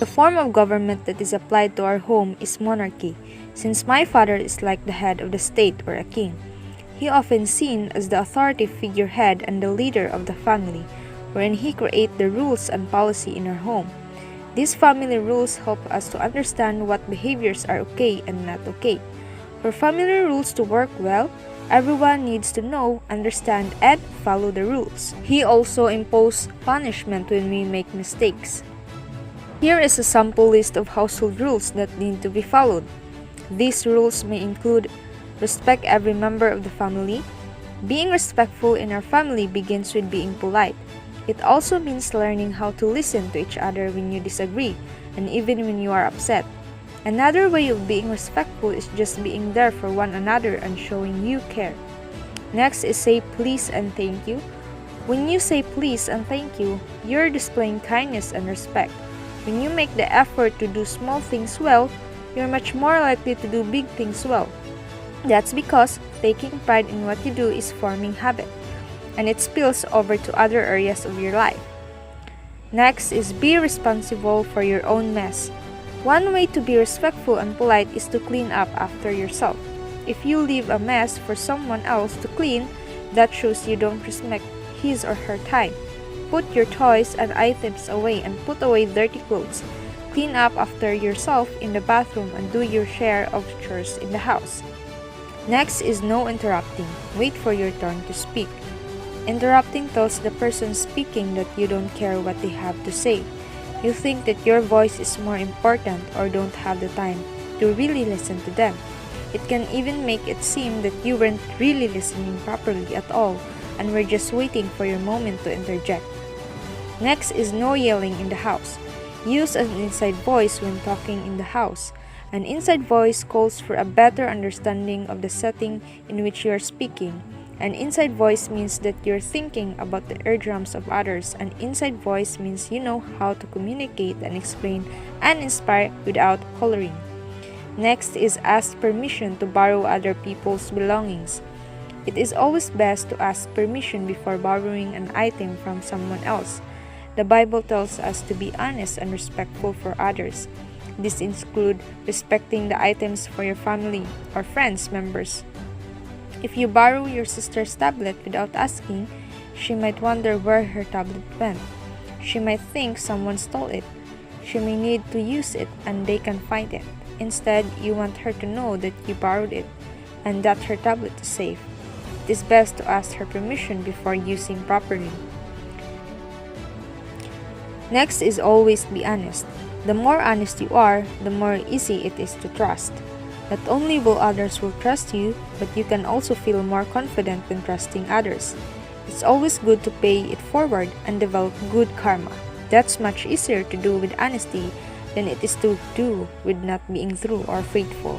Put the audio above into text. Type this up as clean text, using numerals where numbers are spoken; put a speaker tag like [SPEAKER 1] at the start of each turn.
[SPEAKER 1] The form of government that is applied to our home is monarchy, since my father is like the head of the state or a king. He often seen as the authority figurehead and the leader of the family, wherein he create the rules and policy in our home. These family rules help us to understand what behaviors are okay and not okay. For family rules to work well, everyone needs to know, understand, and follow the rules. He also imposes punishment when we make mistakes. Here is a sample list of household rules that need to be followed. These rules may include respect every member of the family. Being respectful in our family begins with being polite. It also means learning how to listen to each other when you disagree, and even when you are upset. Another way of being respectful is just being there for one another and showing you care. Next is say please and thank you. When you say please and thank you, you're displaying kindness and respect. When you make the effort to do small things well, you're much more likely to do big things well. That's because taking pride in what you do is forming habit, and it spills over to other areas of your life. Next is be responsible for your own mess. One way to be respectful and polite is to clean up after yourself. If you leave a mess for someone else to clean, that shows you don't respect his or her time. Put your toys and items away and put away dirty clothes. Clean up after yourself in the bathroom and do your share of chores in the house. Next is no interrupting. Wait for your turn to speak. Interrupting tells the person speaking that you don't care what they have to say. You think that your voice is more important or don't have the time to really listen to them. It can even make it seem that you weren't really listening properly at all and were just waiting for your moment to interject. Next is no yelling in the house. Use an inside voice when talking in the house. An inside voice calls for a better understanding of the setting in which you are speaking. An inside voice means that you're thinking about the eardrums of others. An inside voice means you know how to communicate and explain and inspire without hollering. Next is ask permission to borrow other people's belongings. It is always best to ask permission before borrowing an item from someone else. The Bible tells us to be honest and respectful for others. This includes respecting the items for your family or friends members. If you borrow your sister's tablet without asking, she might wonder where her tablet went. She might think someone stole it. She may need to use it and they can find it. Instead, you want her to know that you borrowed it and that her tablet is safe. It is best to ask her permission before using properly. Next is always be honest. The more honest you are, the more easy it is to trust. Not only will others will trust you, but you can also feel more confident when trusting others. It's always good to pay it forward and develop good karma. That's much easier to do with honesty than it is to do with not being true or faithful.